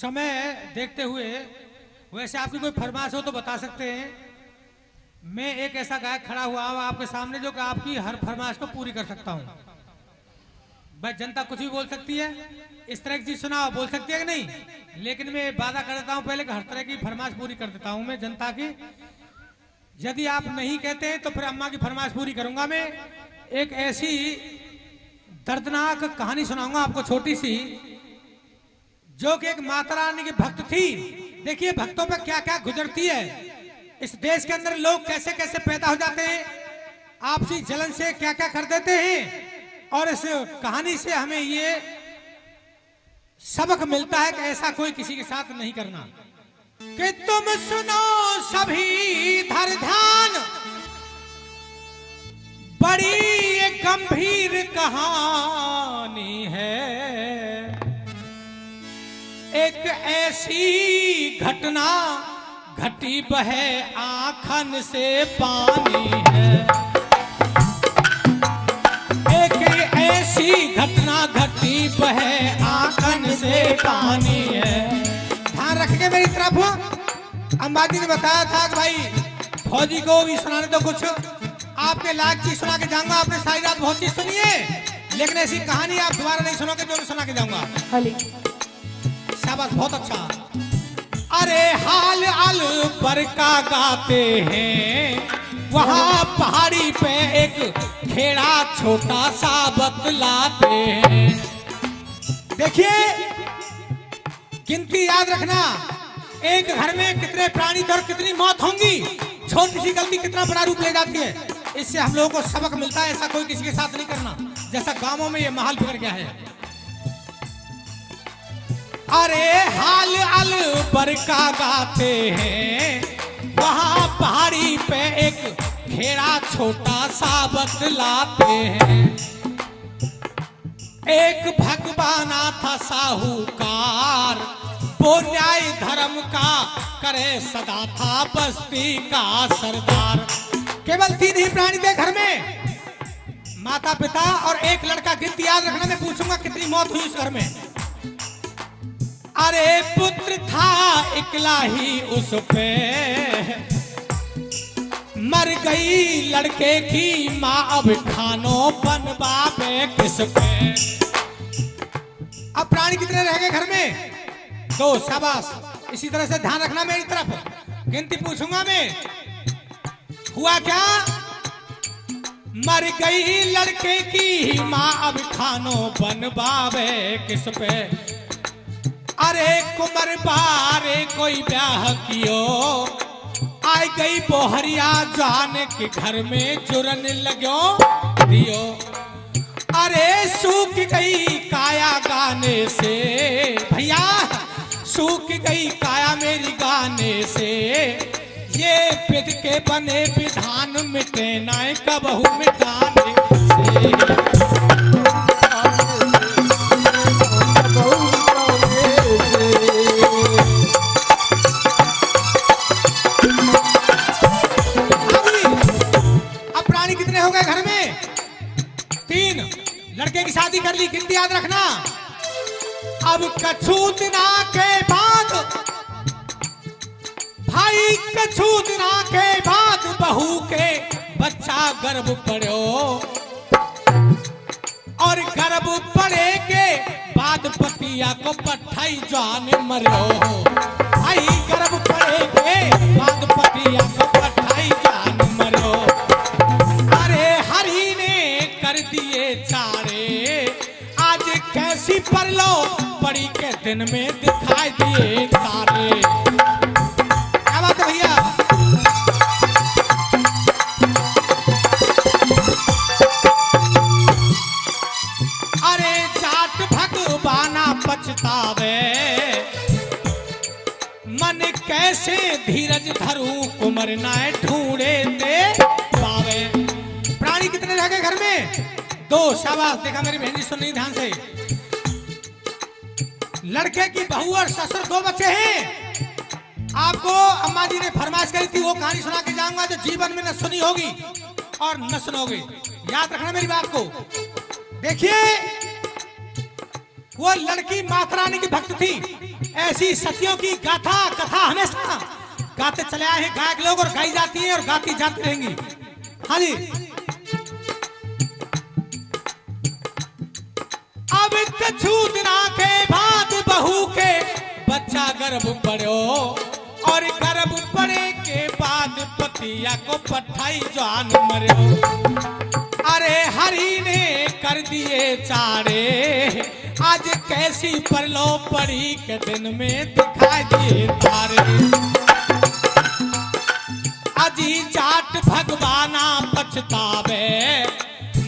समय देखते हुए वैसे आपकी कोई फरमाइश हो तो बता सकते हैं। मैं एक ऐसा गायक खड़ा हुआ हूं आपके सामने जो कि आपकी हर फरमाइश को पूरी कर सकता हूं। भाई जनता कुछ भी बोल सकती है, इस तरह की चीज सुनाओ बोल सकती है कि नहीं, लेकिन मैं वादा कर देता हूं पहले कि हर तरह की फरमाइश पूरी कर देता हूं मैं जनता की। यदि आप नहीं कहते हैं तो फिर अम्मा की फरमाइश पूरी करूंगा मैं। एक ऐसी दर्दनाक कहानी सुनाऊंगा आपको छोटी सी, जो कि एक माता रानी की भक्त थी। देखिए भक्तों पर क्या क्या गुजरती है, इस देश के अंदर लोग कैसे कैसे पैदा हो जाते हैं, आपसी जलन से क्या क्या कर देते हैं। और इस कहानी से हमें ये सबक मिलता है कि ऐसा कोई किसी के साथ नहीं करना। कि तुम सुनो सभी धर ध्यान, बड़ी एक गंभीर कहानी है। एक ऐसी घटना घटी बहे आंखन से पानी है। एक ऐसी घटना घटी बहे आंखन से पानी है। ध्यान रखेंगे मेरी तरफ। अंबाजी ने बताया था कि भाई फौजी को भी सुनाने दो कुछ, आपके लायक चीज सुना के जाऊंगा। आपने सारी रात बहुत चीज सुनी है, लेकिन ऐसी कहानी आप दोबारा नहीं सुनोगे जो मैं सुना के जाऊंगा। शाबाश, बहुत अच्छा। अरे हाल अल पर का गाते हैं, वहां पहाड़ी पे एक खेड़ा छोटा सा बतलाते हैं। देखिए गिनती याद रखना, एक घर में कितने प्राणी और कितनी मौत होंगी, छोटी सी गलती कितना बड़ा रूप ले जाती है। इससे हम लोगों को सबक मिलता है, ऐसा कोई किसी के साथ नहीं करना जैसा गांवों में ये माहौल बिगड़ गया है। अरे हाल अल पर का गाते हैं, वहां पहाड़ी पे एक खेड़ा छोटा सा बतलाते हैं। एक भगवाना था साहूकार, वो न्याय धर्म का करे सदा था बस्ती का सरदार। केवल 3 ही प्राणी थे घर में, माता पिता और एक लड़का। गिनती याद रखना, मैं पूछूंगा कितनी मौत हुई उस घर में। अरे पुत्र था इकला ही उस पे, मर गई लड़के की माँ, अब खानो बनवावे किस पे। अब प्राणी कितने रह गए घर में? 2। शाबाश, इसी तरह से ध्यान रखना मेरी तरफ। गिनती पूछूंगा मैं। हुआ क्या? मर गई लड़के की माँ, अब खानो बनवावे किस पे। अरे कुमर बारे कोई ब्याह कियो, आई गई बोहरिया जान के घर में जुरन लगो दियो। अरे सूख गई काया गाने से, भैया सूख गई काया मेरी गाने से। ये पिद के बने विधान मिटे ना कबहू मिटाने से। हो गए घर में 3। लड़के की शादी कर ली। गिनती याद रखना। अब कछु दिना के बाद, भाई कछु दिना के बाद, बहू के बच्चा गर्भ पड़ो। और गर्भ पड़े के बाद पतिया को पठाई जान मरो। भाई गर्भ पड़े के बाद पतिया को पठाई जान मरो। दिए चारे आज कैसी परलो पड़ी के दिन में दिखाई दिए तारे। क्या बात है भैया? अरे जाट भगवाना पछतावे, मन कैसे धीरज धरू कुमर नाय ढूंढे दे पावे। प्राणी कितने रह गए घर में? 2। शाबाश, देखा मेरी बहन जी सुन रही ध्यान से। लड़के की बहू और ससुर 2 बच्चे हैं। आपको अम्मा जी ने फरमाइश करी थी, वो कहानी सुना के जाऊंगा जो जीवन में न सुनी होगी और न सुनोगे। याद रखना मेरी बात को। देखिए वो लड़की माता रानी की भक्त थी। ऐसी सतियों की गाथा कथा हमेशा गाते चले आए हैं गायक लोग, और गाई जाती है और गाती जाती रहेंगी। हाँ जी। अब कछु दिना के बाद बहू के बच्चा गर्भ पड़ो, और गर्भ पड़े के बाद पतिया को पठाई जान मरो। अरे हरि ने कर दिए चारे, आज कैसी परलो पड़ी के दिन में दिखाई दिए तारे। अजी जाट भगवाना पछतावे,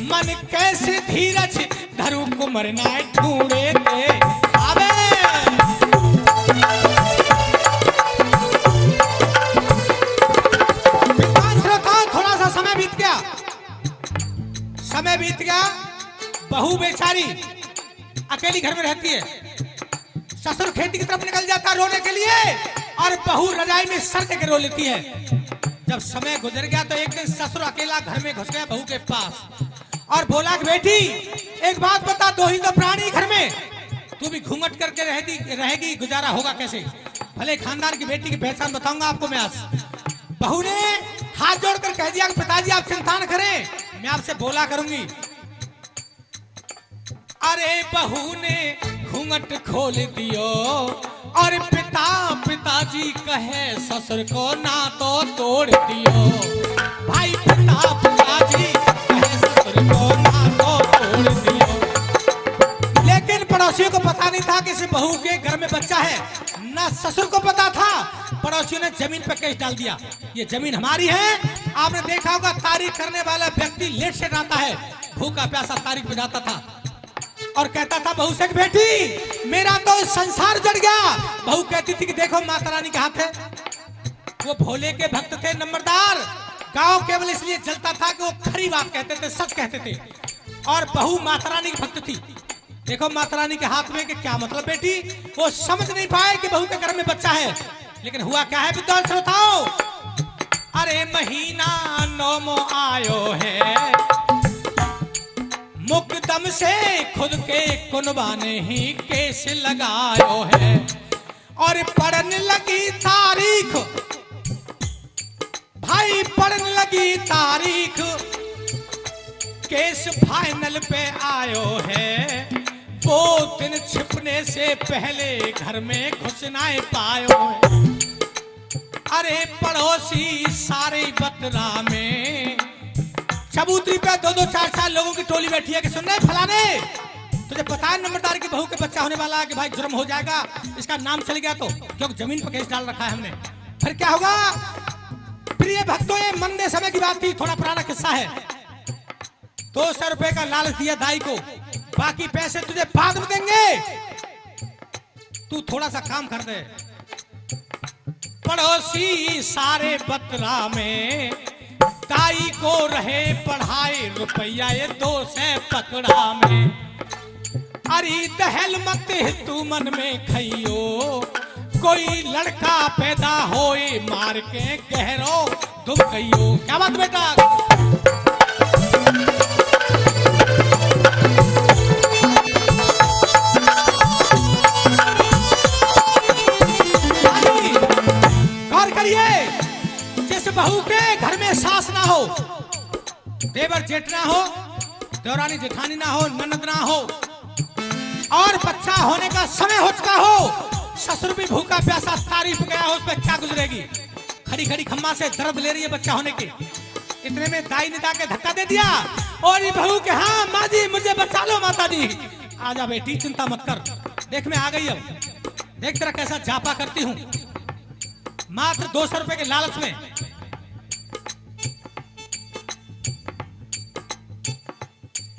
मन कैसे धीरज धरु कुमर नाय ढूंढे दे आवे। थोड़ा सा समय बीत गया, समय बीत गया। बहू बेचारी अकेली घर में रहती है, ससुर खेती की तरफ निकल जाता है रोने के लिए, और बहू रजाई में सर देकर रो लेती है। जब समय गुजर गया तो एक दिन ससुर अकेला घर में घुस गया बहू के पास और बोला कि बेटी एक बात बता, दो ही तो प्राणी घर में, तू भी घूंघट करके रहेगी, गुजारा होगा कैसे? भले खानदान की बेटी की पहचान बताऊंगा आपको मैं आज। बहू ने हाथ जोड़कर कह दिया कि पिताजी आप चिंता न करें, मैं आपसे बोला करूंगी। अरे बहू ने घूंघट खोल दियो, और पिताजी कहे ससुर को ना तो तोड़ दियो। भाई पिताजी कहे ससुर को ना तो तोड़ दियो। लेकिन पड़ोसियों को पता नहीं था कि इस बहू के घर में बच्चा है, ना ससुर को पता था। पड़ोसियों ने जमीन पर केस डाल दिया, ये जमीन हमारी है। आपने देखा होगा तारीख करने वाला व्यक्ति लेट से आता है, भूखा प्यासा तारीख पे जाता था और कहता था बहू से बेटी मेरा तो संसार जड़ गया। बहू कहती थी कि देखो माता रानी के हाथ है। वो भोले के भक्त थे, नंबरदार। गांव केवल इसलिए चलता था कि वो खरी बात कहते थे, सच कहते थे, और बहू माता रानी की भक्त थी। देखो माता रानी के हाथ में कि क्या मतलब बेटी। वो समझ नहीं पाए कि बहू के घर में बच्चा है, लेकिन हुआ क्या है विद्वान श्रोताओ। अरे महीना नौमो आयो है, मुकदम से खुद के कुनबा ने ही केस लगायो है। और पढ़ने लगी तारीख, भाई पढ़ने लगी तारीख, केस फाइनल पे आयो है। वो दिन छिपने से पहले घर में घुसना पायो है। अरे पड़ोसी सारे बतरा में चबूतरी पे 2-2 4-4 लोगों की टोली बैठी है कि सुनने फलाने तुझे पता है नंबरदार की बहू के बच्चा होने वाला है कि भाई जुर्म हो जाएगा, इसका नाम चल गया तो, क्योंकि जमीन पर केस डाल रखा है हमने। फिर क्या होगा? प्रिय भक्तों ये मंदे समय की बात थी, थोड़ा पुराना किस्सा है। 200 रुपए का लालच दिया दाई को, बाकी पैसे तुझे बाद में देंगे, तू थोड़ा सा काम कर दे। पड़ोसी सारे बतरा में दाई को रहे पढ़ाए रुपया ये 200 पकड़ा में। अरे दहल मत तू मन में खइयो, कोई लड़का पैदा होए मार के गहरो दुख गइयो। क्या बात बेटा? गौर करिए, जिस बहू के घर में सास ना हो, देवर जेठ ना हो, देवरानी जेठानी ना हो, ननद ना हो, और बच्चा होने का समय हो चुका हो, ससुर भी भूखा प्यासा तारीफ गया हो, उस पर क्या गुजरेगी? खड़ी खड़ी खम्मा से दर्द ले रही है बच्चा होने की। इतने में दाई ने जाके धक्का दे दिया और ये बहू के हाँ माँ जी मुझे बचा लो माता जी। आजा बेटी चिंता मत कर, देख मैं आ गई, अब देख तेरा कैसा जापा करती हूँ। मात्र 200 रुपए के लालच में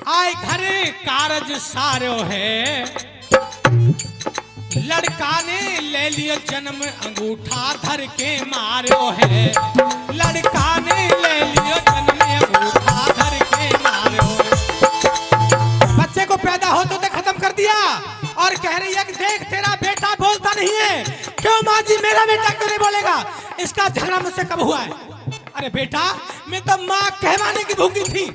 आए घरे कारज सारो है, लड़का ने ले लिया जन्म अंगूठा धर के मारो है। लड़का ने ले लिया जन्म अंगूठा धर के मारो है। बच्चे को पैदा होते तो खत्म कर दिया और कह रही है कि देख तेरा बेटा बोलता नहीं है। क्यों माँ जी मेरा बेटा क्यों नहीं बोलेगा? इसका झगड़ा मुझसे कब हुआ है? अरे बेटा मैं तो माँ कहवाने की भूखी थी।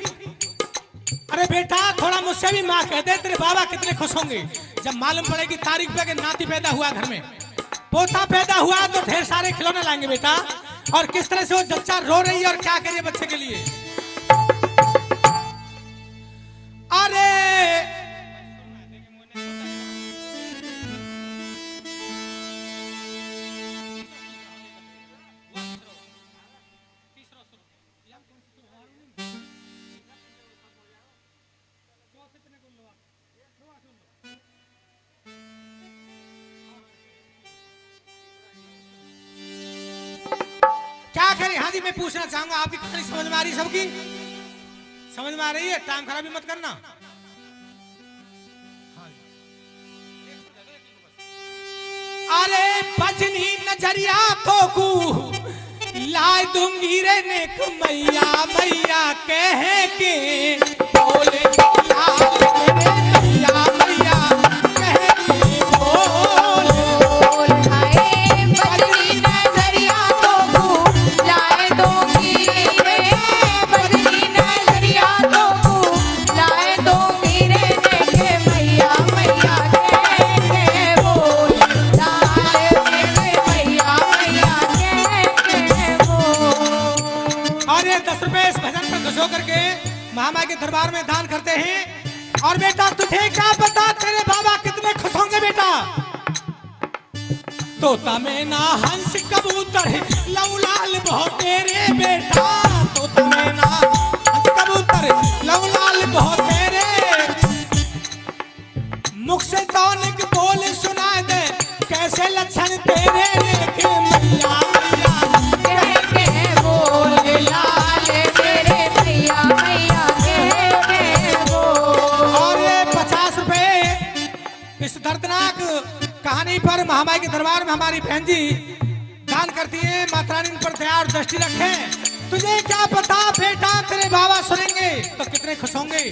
अरे बेटा थोड़ा मुझसे भी माँ कह दे, तेरे बाबा कितने खुश होंगे। जब मालूम पड़ेगी तारीख पे कि नाती पैदा हुआ घर में, पोता पैदा हुआ, तो ढेर सारे खिलौने लाएंगे बेटा। और किस तरह से वो जच्चा रो रही है और क्या करिए बच्चे के लिए। अरे क्या करें। हाँ जी, मैं पूछना चाहूंगा, आपकी कहानी समझ में आ रही है? सबकी समझ में आ रही है? टाइम खराब भी मत करना। अरे बजनी नजरिया तो कू लाए दूंगी रे नेक मैया, मैया कह के बोले लाल मेरे मैया, मैया कह के बोले बजनी नजरिया तो कू लाए दूंगी रे, बजनी नजरिया तो कू लाए दूंगी रे नेक मैया, मैया कह के बोल लाल मेरे मैया, मैया कह के बोल। और ये 10 रुपए इस भजन पर खुश होकर के महामाई के दरबार में दान करते हैं। और बेटा तुझे क्या पता तेरे बाबा कितने खुश होंगे बेटा। तोता में ना हंस कबूतर लव लाल बहुत तेरे बेटा, तोता में ना हंस कबूतर लव लाल बहुत तेरे, मुख से तौनिक बोल सुना दे कैसे लक्षण तेरे, लेकिन मैया मैया कह के बोल लाल मेरे मैया, मैया कह के बोल। और ये 50 रुपए इस दर्दनाक कहानी पर महामाई के दरबार में हमारी बहन जी दान करती है। माता रानी इन पर दया दृष्टि रखें। तुझे क्या पता बेटा तेरे बाबा सुनेंगे तो कितने खुश होंगे।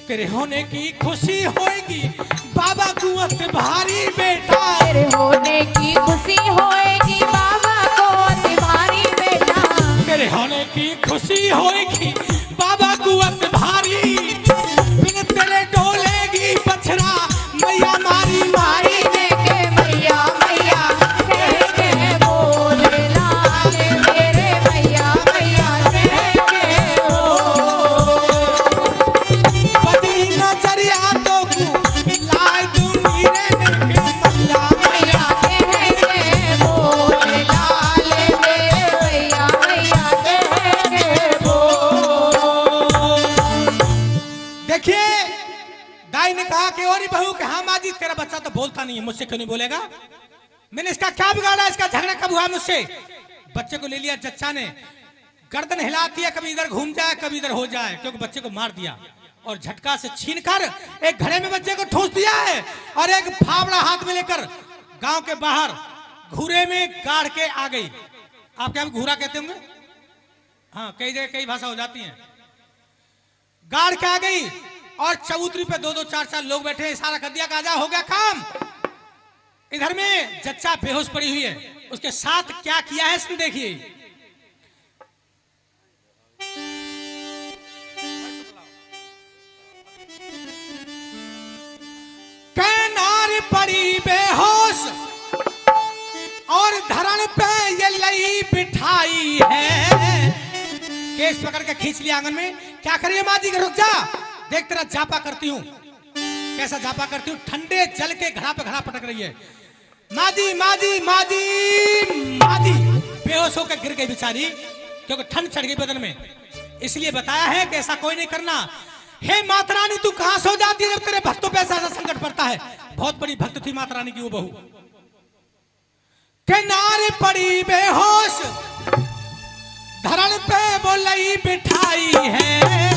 तेरे होने की खुशी होएगी बाबा कुवत भारी बेटा, तेरे होने की खुशी होएगी बाबा को तुम्हारी बेटा, तेरे होने की खुशी होएगी बाबा कुवत भारी, बिन तेरे डोलेगी बछड़ा मैया मारी मारी। के मैया, मैया कह के बोल लाल मेरे मैया, मैया कह के बोल। बजनी नजरिया तो लाए दूंगी रे नेक मैया, मैया कह के बोल लाल मेरे मैया, मैया कह के बोल। देखिए दाई ने कहा कि और बहू कि हाँ माँ जी तेरा बच्चा तो बोलता नहीं है, मुझसे क्यों नहीं बोलेगा। मैंने इसका क्या बिगाड़ा, इसका झगड़ा कब हुआ मुझसे। बच्चे को ले लिया जच्चा ने, गर्दन हिलाती है, कभी इधर घूम जाए कभी इधर हो जाए, क्योंकि बच्चे को मार दिया और झटका से छीनकर एक घड़े में बच्चे को ठूस दिया है और एक फावड़ा हाथ में लेकर गांव के बाहर घूरे में गाड़ के आ गई। आप क्या घूरा कहते होंगे? हाँ, कई जगह कई भाषा हो जाती है। गाड़ के आ गई और चबूतरी पे 2-2 4-4 लोग बैठे, इशारा कर दिया, काजा हो गया काम। इधर में जच्चा बेहोश पड़ी हुई है, उसके साथ क्या किया है इसने देखिए। कैनार पड़ी बेहोश और धरण पे ये लई बिठाई है, केस पकड़ के खींच लिया आंगन में। क्या करिए माँ जी, रुक जा, देख तेरा जापा करती हूँ, कैसा जापा करती हूँ। ठंडे जल के घड़ा पे घड़ा पटक रही है। माँ जी माँ जी माँ जी माँ जी, बेहोश होकर गिर गई बेचारी, क्योंकि ठंड चढ़ गई बदन में। इसलिए बताया है कि ऐसा कोई नहीं करना। हे माता रानी तू कहां सो जाती है जब तेरे भक्तों पे ऐसा संकट पड़ता है। बहुत बड़ी भक्त थी माता रानी की वो बहू। किनारे पड़ी बेहोश धरण पे बोलई बिठाई है,